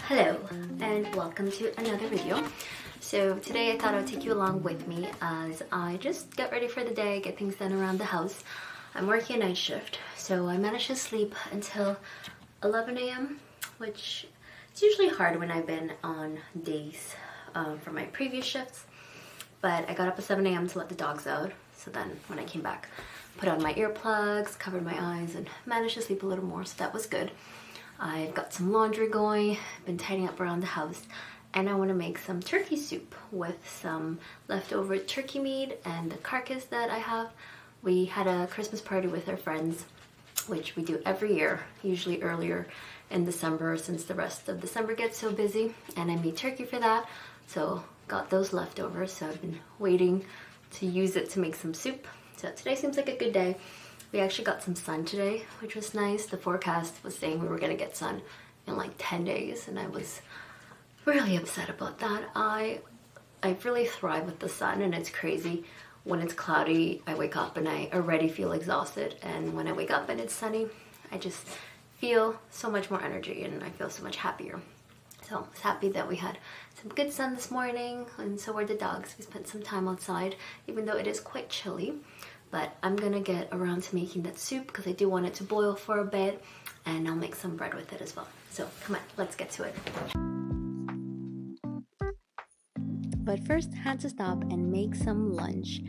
Hello and welcome to another video. So today I thought I would take you along with me as I just get ready for the day, get things done around the house. I'm working a night shift, so I managed to sleep until 11 a.m. which is usually hard when I've been on days from my previous shifts. But I got up at 7 a.m. to let the dogs out, so then when I came back, put on my earplugs, covered my eyes, and managed to sleep a little more, so that was good. I've got some laundry going, been tidying up around the house, and I want to make some turkey soup with some leftover turkey meat and the carcass that I have. We had a Christmas party with our friends, which we do every year, usually earlier in December since the rest of December gets so busy, and I made turkey for that, so got those leftovers, so I've been waiting to use it to make some soup. So today seems like a good day. We actually got some sun today, which was nice. The forecast was saying we were gonna get sun in like 10 days, and I was really upset about that. I really thrive with the sun, and it's crazy. When it's cloudy, I wake up and I already feel exhausted, and when I wake up and it's sunny, I just feel so much more energy and I feel so much happier. So I was happy that we had some good sun this morning, and so were the dogs. We spent some time outside, even though it is quite chilly. But I'm gonna get around to making that soup because I do want it to boil for a bit, and I'll make some bread with it as well. So come on, let's get to it. But first, had to stop and make some lunch.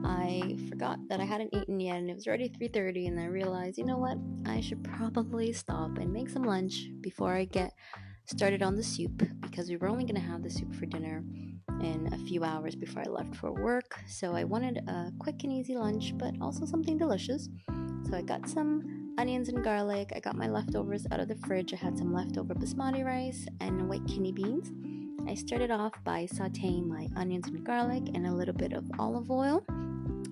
I forgot that I hadn't eaten yet, and it was already 3:30, and I realized, you know what? I should probably stop and make some lunch before I get started on the soup, because we were only gonna have the soup for dinner in a few hours before I left for work. So I wanted a quick and easy lunch, but also something delicious. So I got some onions and garlic. I got my leftovers out of the fridge. I had some leftover basmati rice and white kidney beans. I started off by sauteing my onions and garlic in a little bit of olive oil,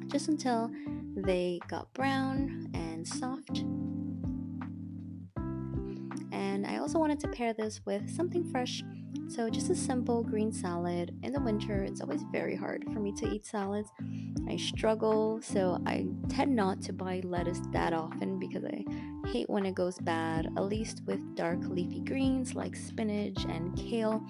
just until they got brown and soft. And I also wanted to pair this with something fresh, so just a simple green salad. In the winter, it's always very hard for me to eat salads. I struggle, so I tend not to buy lettuce that often because I hate when it goes bad, at least with dark leafy greens like spinach and kale.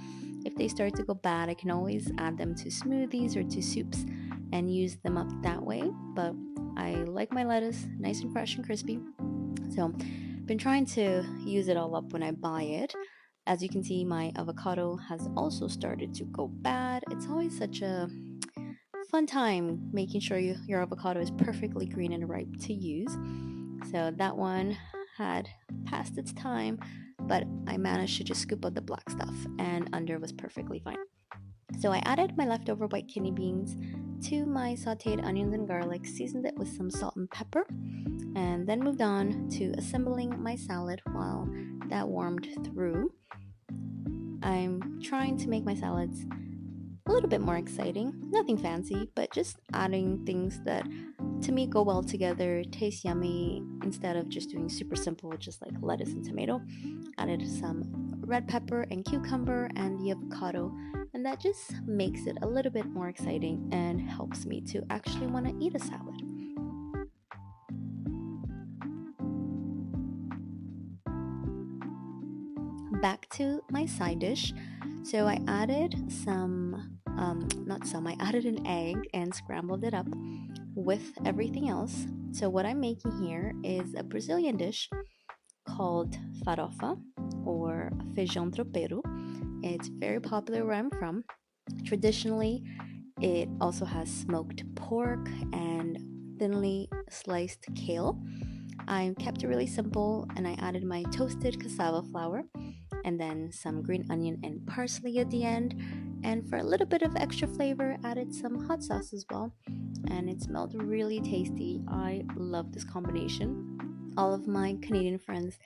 If they start to go bad, I can always add them to smoothies or to soups and use them up that way. But I like my lettuce nice and fresh and crispy, so been trying to use it all up when I buy it. As you can see, my avocado has also started to go bad. It's always such a fun time making sure your avocado is perfectly green and ripe to use. So that one had passed its time, but I managed to just scoop out the black stuff, and under was perfectly fine. So I added my leftover white kidney beans to my sauteed onions and garlic, seasoned it with some salt and pepper, and then moved on to assembling my salad while that warmed through. I'm trying to make my salads a little bit more exciting. Nothing fancy, but just adding things that to me go well together, taste yummy, instead of just doing super simple, just like lettuce and tomato. Added some red pepper and cucumber and the avocado, and that just makes it a little bit more exciting and helps me to actually want to eat a salad. Back to my side dish. So I added I added an egg and scrambled it up with everything else. So what I'm making here is a Brazilian dish called farofa, or feijão tropeiro. It's very popular where I'm from. Traditionally, it also has smoked pork and thinly sliced kale. I kept it really simple, and I added my toasted cassava flour and then some green onion and parsley at the end. And for a little bit of extra flavor, added some hot sauce as well. And it smelled really tasty. I love this combination. All of my Canadian friends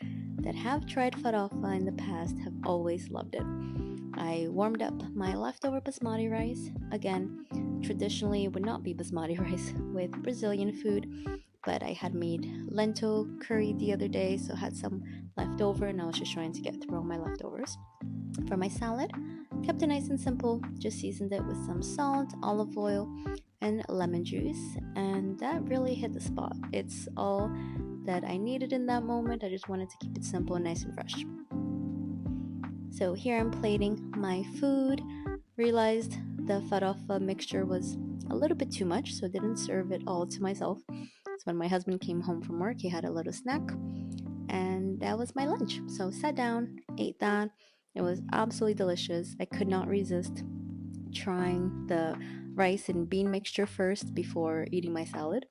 that have tried farofa in the past have always loved it. I warmed up my leftover basmati rice. Again, traditionally it would not be basmati rice with Brazilian food, but I had made lentil curry the other day, so I had some left over, and I was just trying to get through all my leftovers. For my salad, kept it nice and simple, just seasoned it with some salt, olive oil, and lemon juice, and that really hit the spot. It's all that I needed in that moment. I just wanted to keep it simple and nice and fresh. So here I'm plating my food. Realized the farofa mixture was a little bit too much, so didn't serve it all to myself. So when my husband came home from work, he had a little snack, and that was my lunch. So sat down, ate that. It was absolutely delicious. I could not resist trying the rice and bean mixture first before eating my salad,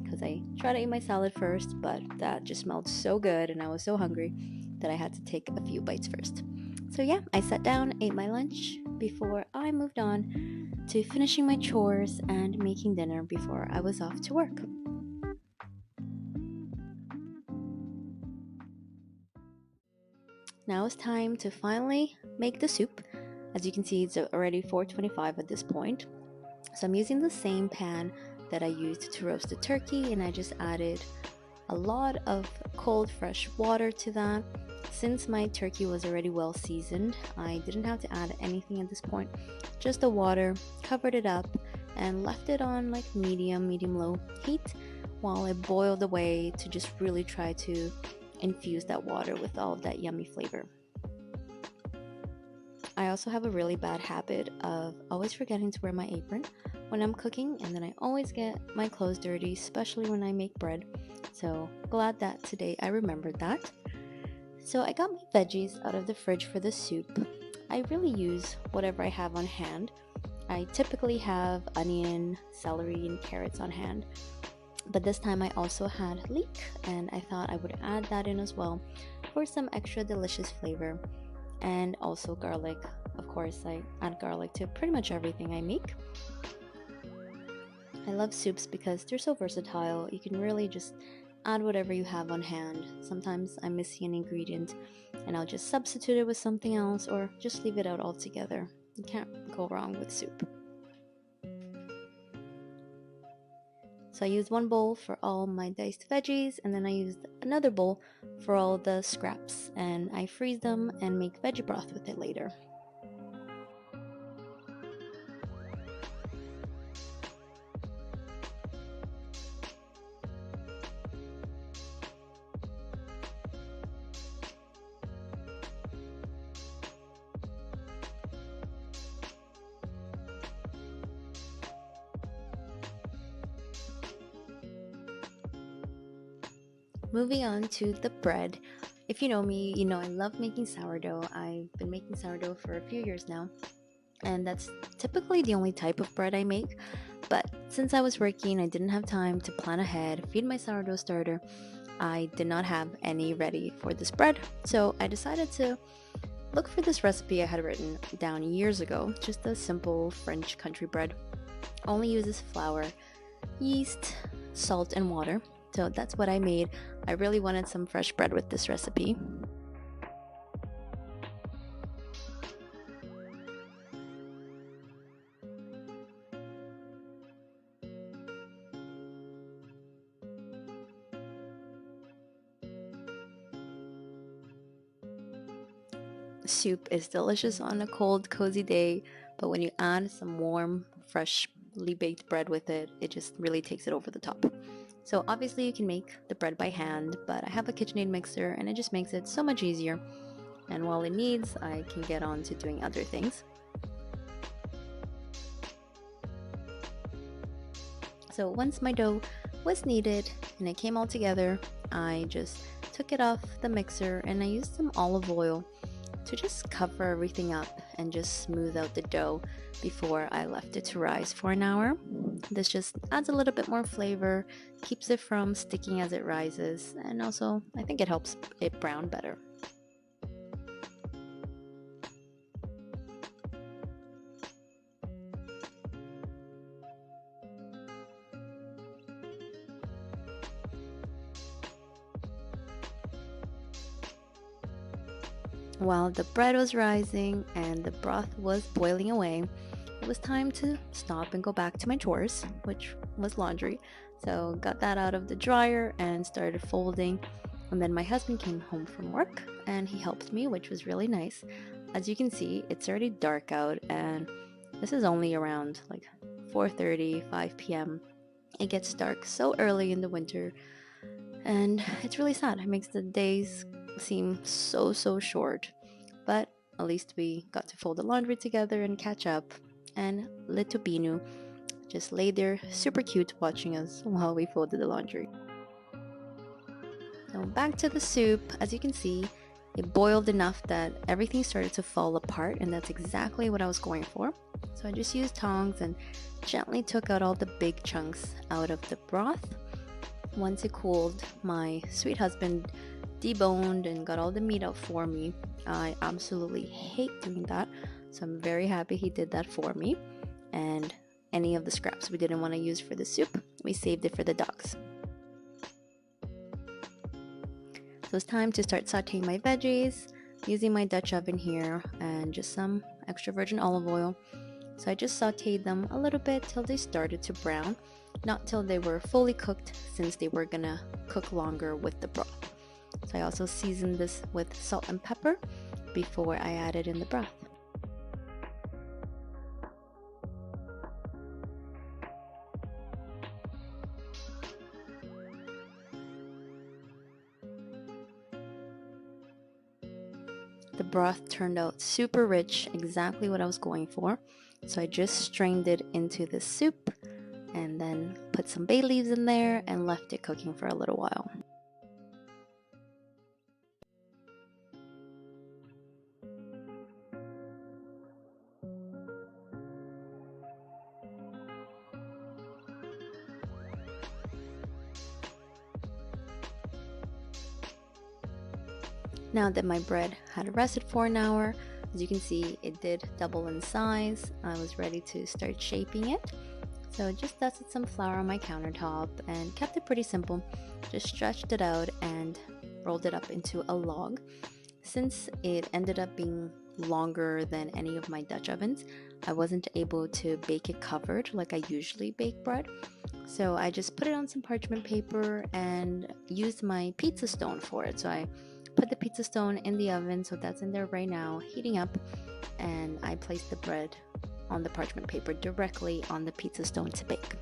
because I tried to eat my salad first, but that just smelled so good and I was so hungry that I had to take a few bites first. So yeah, I sat down, ate my lunch before I moved on to finishing my chores and making dinner before I was off to work. Now it's time to finally make the soup. As you can see, it's already 4:25 at this point. So I'm using the same pan that I used to roast the turkey, and I just added a lot of cold fresh water to that. Since my turkey was already well seasoned, I didn't have to add anything at this point, just the water, covered it up, and left it on like medium low heat while it boiled away to just really try to infuse that water with all of that yummy flavor. I also have a really bad habit of always forgetting to wear my apron when I'm cooking, and then I always get my clothes dirty, especially when I make bread. So glad that today I remembered that. So I got my veggies out of the fridge for the soup. I really use whatever I have on hand. I typically have onion, celery, and carrots on hand. But this time I also had leek, and I thought I would add that in as well for some extra delicious flavor. And also garlic. Of course, I add garlic to pretty much everything I make. I love soups because they're so versatile. You can really just add whatever you have on hand. Sometimes I'm missing an ingredient and I'll just substitute it with something else or just leave it out altogether. You can't go wrong with soup. So I used one bowl for all my diced veggies, and then I used another bowl for all the scraps, and I freeze them and make veggie broth with it later. Moving on to the bread. If you know me, you know I love making sourdough. I've been making sourdough for a few years now, and that's typically the only type of bread I make. But since I was working, I didn't have time to plan ahead, feed my sourdough starter. I did not have any ready for this bread, so I decided to look for this recipe I had written down years ago. Just a simple French country bread. Only uses flour, yeast, salt, and water. So that's what I made. I really wanted some fresh bread with this recipe. Soup is delicious on a cold, cozy day, but when you add some warm, freshly baked bread with it, it just really takes it over the top. So obviously you can make the bread by hand, but I have a KitchenAid mixer and it just makes it so much easier. And while it needs, I can get on to doing other things. So once my dough was kneaded and it came all together, I just took it off the mixer and I used some olive oil to just cover everything up and just smooth out the dough before I left it to rise for an hour. This just adds a little bit more flavor, keeps it from sticking as it rises, and also I think it helps it brown better. While the bread was rising and the broth was boiling away, it was time to stop and go back to my chores, which was laundry. So got that out of the dryer and started folding. And then my husband came home from work and he helped me, which was really nice. As you can see, it's already dark out and this is only around like 4:30, 5 p.m. It gets dark so early in the winter and it's really sad. It makes the days seem so short. But At least we got to fold the laundry together and catch up. And little Binu just lay there super cute watching us while we folded the laundry. So back to the soup. As you can see, it boiled enough that everything started to fall apart, and that's exactly what I was going for. So I just used tongs and gently took out all the big chunks out of the broth. Once it cooled, my sweet husband deboned and got all the meat out for me. I absolutely hate doing that, so I'm very happy he did that for me. And any of the scraps we didn't want to use for the soup, we saved it for the dogs. So it's time to start sauteing my veggies using my Dutch oven here and just some extra virgin olive oil. So I just sauteed them a little bit till they started to brown, not till they were fully cooked, since they were gonna cook longer with the broth. So I also seasoned this with salt and pepper before I added in the broth. The broth turned out super rich, exactly what I was going for. So I just strained it into the soup and then put some bay leaves in there and left it cooking for a little while. Now that my bread had rested for an hour, as you can see, it did double in size. I was ready to start shaping it. So just dusted some flour on my countertop and kept it pretty simple. Just stretched it out and rolled it up into a log. Since it ended up being longer than any of my Dutch ovens, I wasn't able to bake it covered like I usually bake bread. So I just put it on some parchment paper and used my pizza stone for it. So I put the pizza stone in the oven, so that's in there right now, heating up, and I placed the bread on the parchment paper directly on the pizza stone to bake.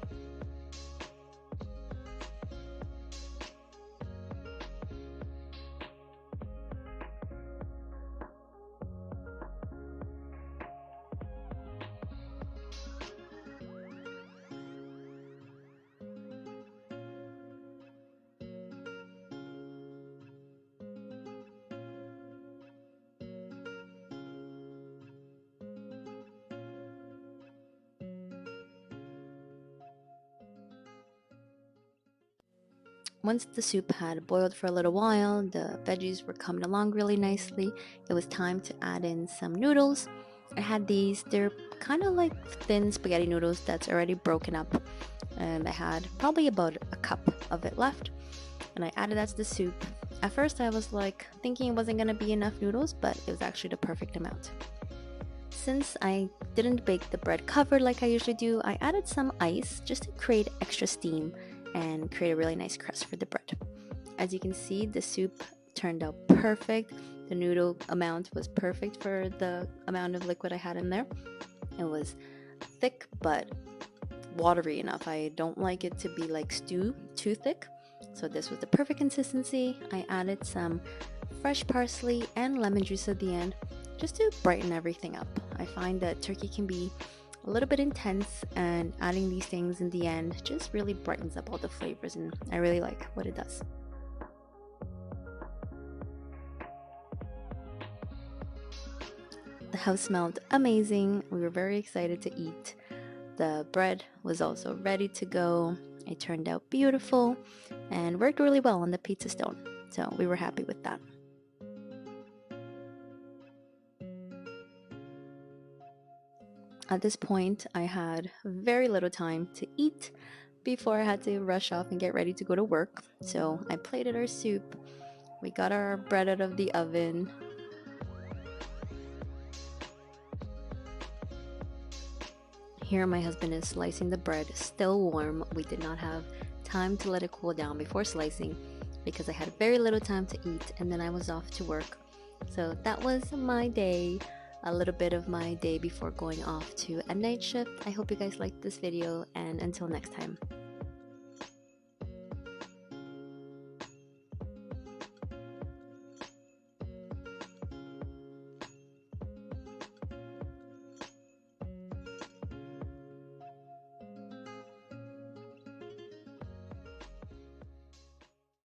Once the soup had boiled for a little while, the veggies were coming along really nicely. It was time to add in some noodles. I had these, they're kind of like thin spaghetti noodles that's already broken up. And I had probably about a cup of it left. And I added that to the soup. At first I was like thinking it wasn't going to be enough noodles, but it was actually the perfect amount. Since I didn't bake the bread covered like I usually do, I added some ice just to create extra steam and create a really nice crust for the bread. As you can see, the soup turned out perfect. The noodle amount was perfect for the amount of liquid I had in there. It was thick but watery enough. I don't like it to be like stew, too thick. So this was the perfect consistency. I added some fresh parsley and lemon juice at the end just to brighten everything up. I find that turkey can be a little bit intense, and adding these things in the end just really brightens up all the flavors, and I really like what it does. The house smelled amazing. We were very excited to eat. The bread was also ready to go. It turned out beautiful and worked really well on the pizza stone, so we were happy with that. At this point, I had very little time to eat before I had to rush off and get ready to go to work. So I plated our soup. We got our bread out of the oven. Here my husband is slicing the bread, still warm. We did not have time to let it cool down before slicing because I had very little time to eat, and then I was off to work. So that was my day. A little bit of my day before going off to a night shift. I hope you guys liked this video, and until next time.